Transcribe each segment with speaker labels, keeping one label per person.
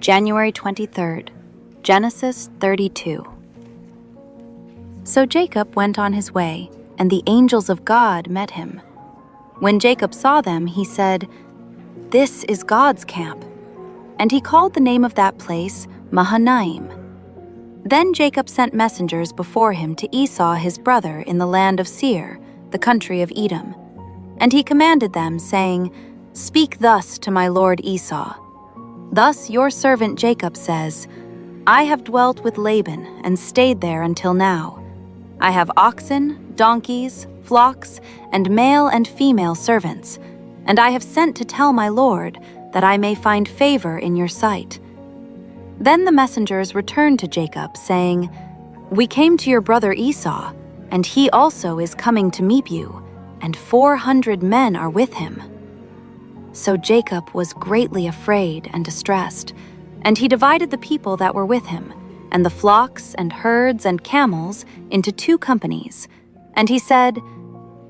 Speaker 1: January 23rd, Genesis 32. So Jacob went on his way, and the angels of God met him. When Jacob saw them, he said, "This is God's camp." And he called the name of that place Mahanaim. Then Jacob sent messengers before him to Esau his brother in the land of Seir, the country of Edom. And he commanded them, saying, "Speak thus to my lord Esau. Thus your servant Jacob says, I have dwelt with Laban and stayed there until now. I have oxen, donkeys, flocks, and male and female servants, and I have sent to tell my lord that I may find favor in your sight." Then the messengers returned to Jacob, saying, "We came to your brother Esau, and he also is coming to meet you, and 400 men are with him." So Jacob was greatly afraid and distressed, and he divided the people that were with him, and the flocks and herds and camels into 2 companies. And he said,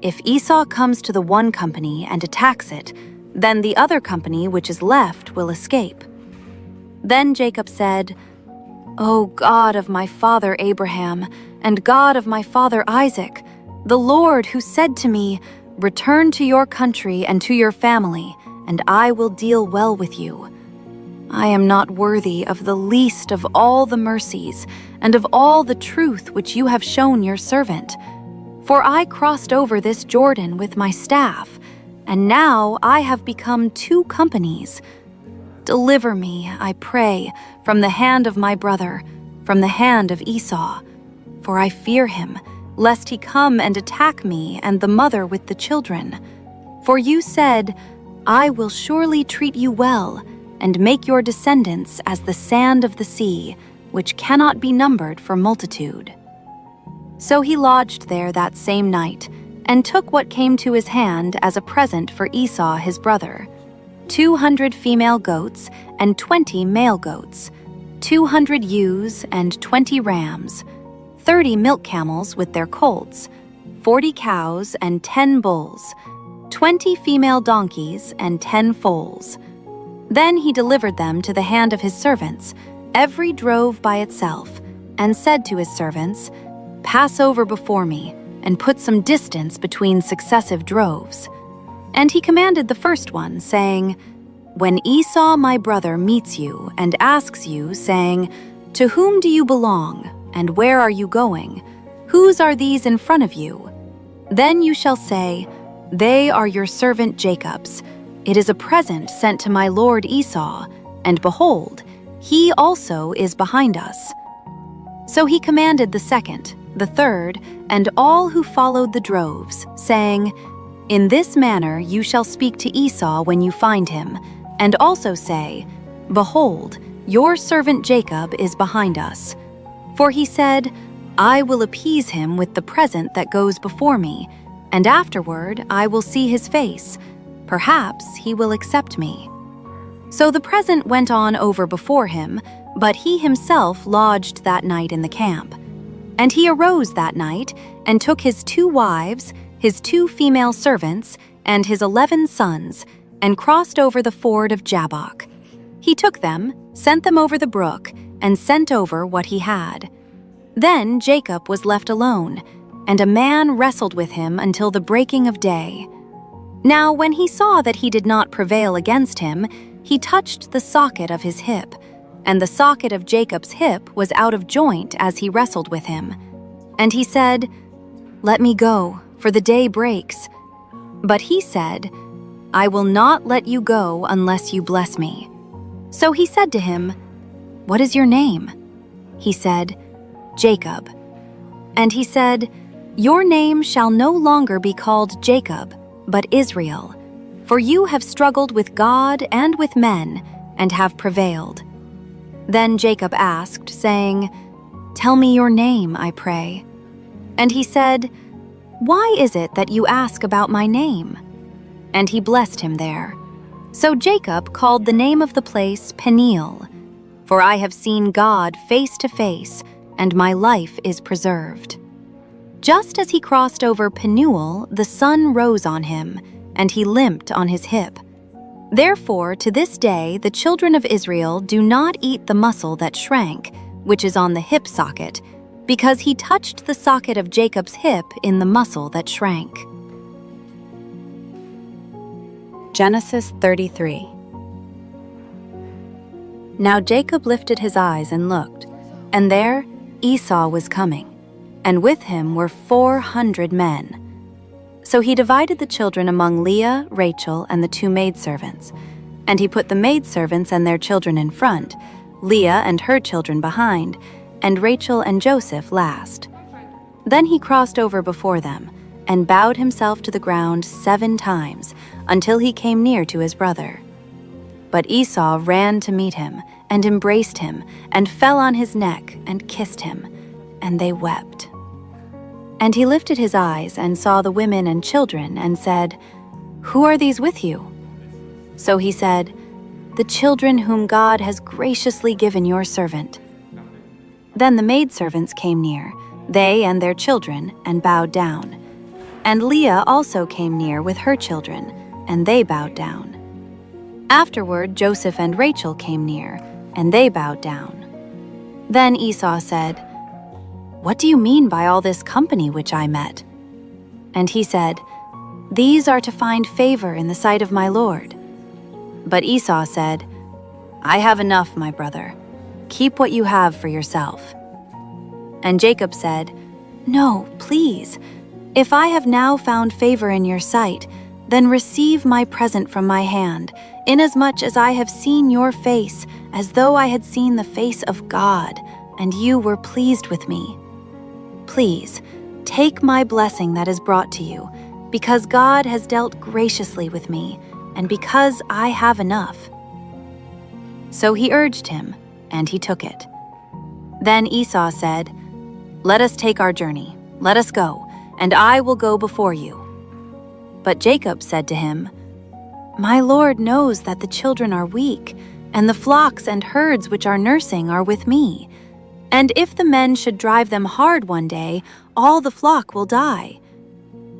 Speaker 1: "If Esau comes to the one company and attacks it, then the other company which is left will escape." Then Jacob said, "O God of my father Abraham, and God of my father Isaac, the Lord who said to me, 'Return to your country and to your family, and I will deal well with you.' I am not worthy of the least of all the mercies and of all the truth which you have shown your servant. For I crossed over this Jordan with my staff, and now I have become 2 companies. Deliver me, I pray, from the hand of my brother, from the hand of Esau, for I fear him, lest he come and attack me and the mother with the children. For you said, I will surely treat you well, and make your descendants as the sand of the sea, which cannot be numbered for multitude." So he lodged there that same night, and took what came to his hand as a present for Esau his brother: 200 female goats and 20 male goats, 200 ewes and 20 rams, 30 milk camels with their colts, 40 cows and 10 bulls, 20 female donkeys and 10 foals. Then he delivered them to the hand of his servants, every drove by itself, and said to his servants, "Pass over before me, and put some distance between successive droves." And he commanded the first one, saying, "When Esau my brother meets you and asks you, saying, 'To whom do you belong, and where are you going? Whose are these in front of you?' Then you shall say, 'They are your servant Jacob's. It is a present sent to my lord Esau, and behold, he also is behind us.'" So he commanded the second, the third, and all who followed the droves, saying, "In this manner you shall speak to Esau when you find him, and also say, 'Behold, your servant Jacob is behind us.' For he said, 'I will appease him with the present that goes before me, and afterward I will see his face. Perhaps he will accept me.' So the present went on over before him, but he himself lodged that night in the camp. And he arose that night, and took his 2 wives, his 2 female servants, and his 11 sons, and crossed over the ford of Jabbok. He took them, sent them over the brook, and sent over what he had. Then Jacob was left alone, and a man wrestled with him until the breaking of day. Now when he saw that he did not prevail against him, he touched the socket of his hip, and the socket of Jacob's hip was out of joint as he wrestled with him. And he said, "Let me go, for the day breaks." But he said, "I will not let you go unless you bless me." So he said to him, "What is your name?" He said, "Jacob." And he said, "Your name shall no longer be called Jacob, but Israel, for you have struggled with God and with men, and have prevailed." Then Jacob asked, saying, "Tell me your name, I pray." And he said, "Why is it that you ask about my name?" And he blessed him there. So Jacob called the name of the place Peniel, for I have seen God face to face, and my life is preserved. Just as he crossed over Penuel, the sun rose on him, and he limped on his hip. Therefore, to this day, the children of Israel do not eat the muscle that shrank, which is on the hip socket, because he touched the socket of Jacob's hip in the muscle that shrank. Genesis 33. Now Jacob lifted his eyes and looked, and there Esau was coming, and with him were 400 men. So he divided the children among Leah, Rachel, and the 2 maidservants, and he put the maidservants and their children in front, Leah and her children behind, and Rachel and Joseph last. Then he crossed over before them, and bowed himself to the ground 7 times, until he came near to his brother. But Esau ran to meet him, and embraced him, and fell on his neck, and kissed him, and they wept. And he lifted his eyes, and saw the women and children, and said, "Who are these with you?" So he said, "The children whom God has graciously given your servant." Then the maidservants came near, they and their children, and bowed down. And Leah also came near with her children, and they bowed down. Afterward Joseph and Rachel came near, and they bowed down. Then Esau said, "What do you mean by all this company which I met?" And he said, "These are to find favor in the sight of my lord." But Esau said, "I have enough, my brother. Keep what you have for yourself." And Jacob said, "No, please. If I have now found favor in your sight, then receive my present from my hand, inasmuch as I have seen your face, as though I had seen the face of God, and you were pleased with me. Please, take my blessing that is brought to you, because God has dealt graciously with me, and because I have enough." So he urged him, and he took it. Then Esau said, "Let us take our journey. Let us go, and I will go before you." But Jacob said to him, "My lord knows that the children are weak, and the flocks and herds which are nursing are with me. And if the men should drive them hard one day, all the flock will die.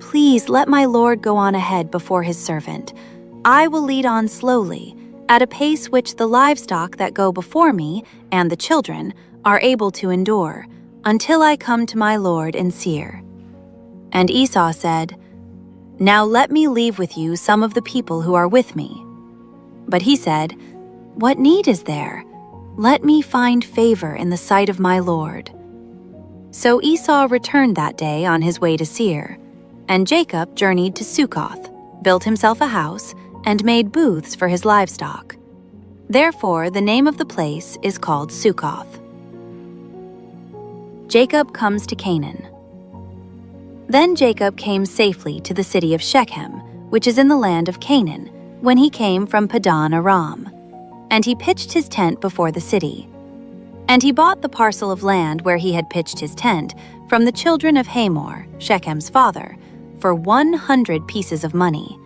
Speaker 1: Please let my lord go on ahead before his servant. I will lead on slowly, at a pace which the livestock that go before me and the children are able to endure, until I come to my lord in Seir." And Esau said, "Now let me leave with you some of the people who are with me." But he said, "What need is there? Let me find favor in the sight of my lord." So Esau returned that day on his way to Seir, and Jacob journeyed to Succoth, built himself a house, and made booths for his livestock. Therefore the name of the place is called Succoth. Jacob comes to Canaan. Then Jacob came safely to the city of Shechem, which is in the land of Canaan, when he came from Paddan Aram. And he pitched his tent before the city. And he bought the parcel of land where he had pitched his tent from the children of Hamor, Shechem's father, for 100 pieces of money.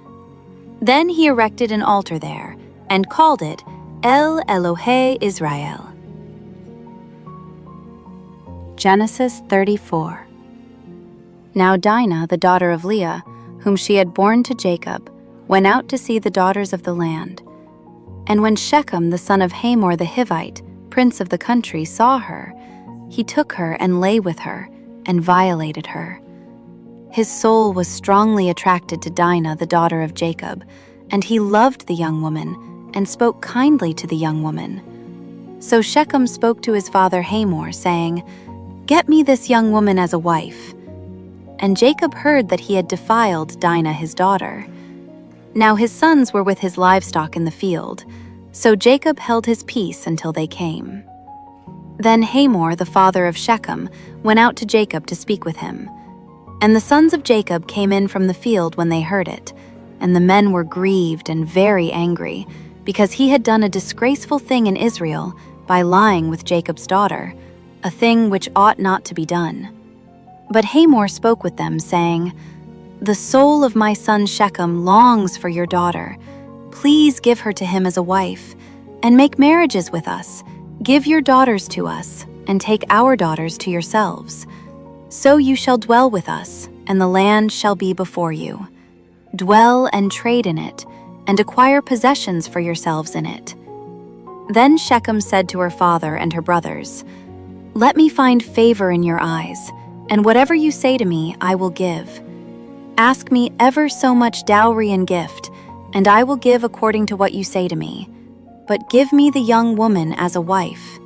Speaker 1: Then he erected an altar there, and called it El Elohe Israel. Genesis 34. Now Dinah, the daughter of Leah, whom she had borne to Jacob, went out to see the daughters of the land. And when Shechem the son of Hamor the Hivite, prince of the country, saw her, he took her and lay with her, and violated her. His soul was strongly attracted to Dinah the daughter of Jacob, and he loved the young woman, and spoke kindly to the young woman. So Shechem spoke to his father Hamor, saying, "Get me this young woman as a wife." And Jacob heard that he had defiled Dinah his daughter. Now his sons were with his livestock in the field, so Jacob held his peace until they came. Then Hamor, the father of Shechem, went out to Jacob to speak with him. And the sons of Jacob came in from the field when they heard it, and the men were grieved and very angry, because he had done a disgraceful thing in Israel by lying with Jacob's daughter, a thing which ought not to be done. But Hamor spoke with them, saying, "The soul of my son Shechem longs for your daughter. Please give her to him as a wife, and make marriages with us. Give your daughters to us, and take our daughters to yourselves. So you shall dwell with us, and the land shall be before you. Dwell and trade in it, and acquire possessions for yourselves in it." Then Shechem said to her father and her brothers, "Let me find favor in your eyes, and whatever you say to me, I will give. Ask me ever so much dowry and gift, and I will give according to what you say to me. But give me the young woman as a wife."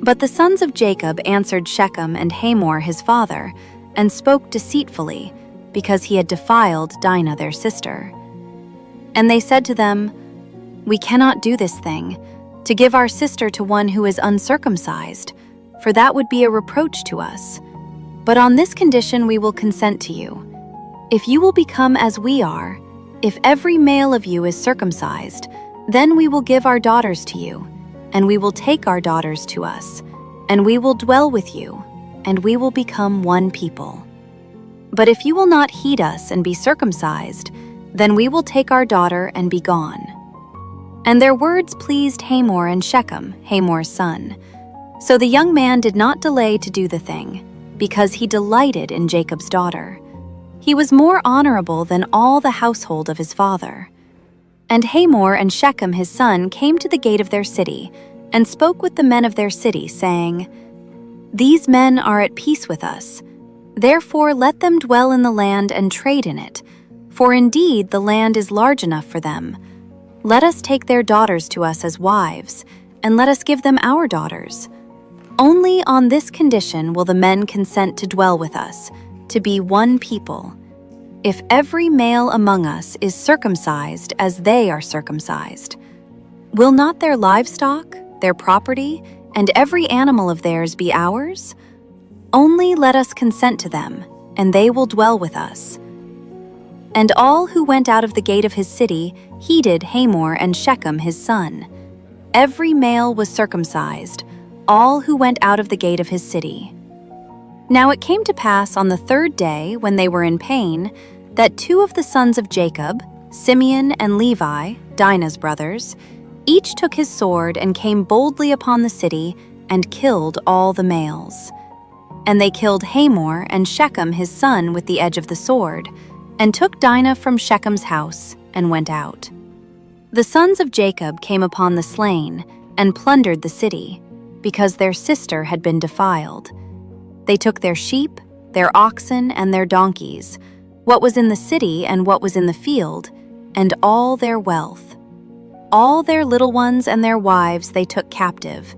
Speaker 1: But the sons of Jacob answered Shechem and Hamor his father, and spoke deceitfully, because he had defiled Dinah their sister. And they said to them, "We cannot do this thing, to give our sister to one who is uncircumcised, for that would be a reproach to us. But on this condition we will consent to you. If you will become as we are, if every male of you is circumcised, then we will give our daughters to you, and we will take our daughters to us, and we will dwell with you, and we will become one people. But if you will not heed us and be circumcised, then we will take our daughter and be gone." And their words pleased Hamor and Shechem, Hamor's son. So the young man did not delay to do the thing, because he delighted in Jacob's daughter. He was more honorable than all the household of his father. And Hamor and Shechem his son came to the gate of their city, and spoke with the men of their city, saying, "These men are at peace with us. Therefore let them dwell in the land and trade in it, for indeed the land is large enough for them. Let us take their daughters to us as wives, and let us give them our daughters. Only on this condition will the men consent to dwell with us, to be one people. If every male among us is circumcised as they are circumcised, will not their livestock, their property, and every animal of theirs be ours? Only let us consent to them, and they will dwell with us." And all who went out of the gate of his city heeded Hamor and Shechem his son. Every male was circumcised, all who went out of the gate of his city. Now it came to pass on the third day, when they were in pain, that two of the sons of Jacob, Simeon and Levi, Dinah's brothers, each took his sword and came boldly upon the city and killed all the males. And they killed Hamor and Shechem his son with the edge of the sword, and took Dinah from Shechem's house and went out. The sons of Jacob came upon the slain and plundered the city, because their sister had been defiled. They took their sheep, their oxen, and their donkeys, what was in the city and what was in the field, and all their wealth. All their little ones and their wives they took captive,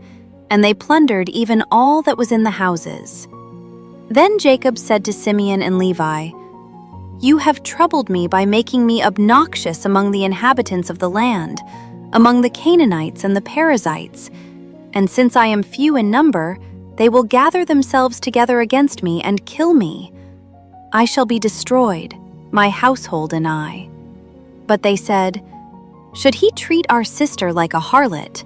Speaker 1: and they plundered even all that was in the houses. Then Jacob said to Simeon and Levi, "You have troubled me by making me obnoxious among the inhabitants of the land, among the Canaanites and the Perizzites, and since I am few in number, they will gather themselves together against me and kill me. I shall be destroyed, my household and I." But they said, "Should he treat our sister like a harlot,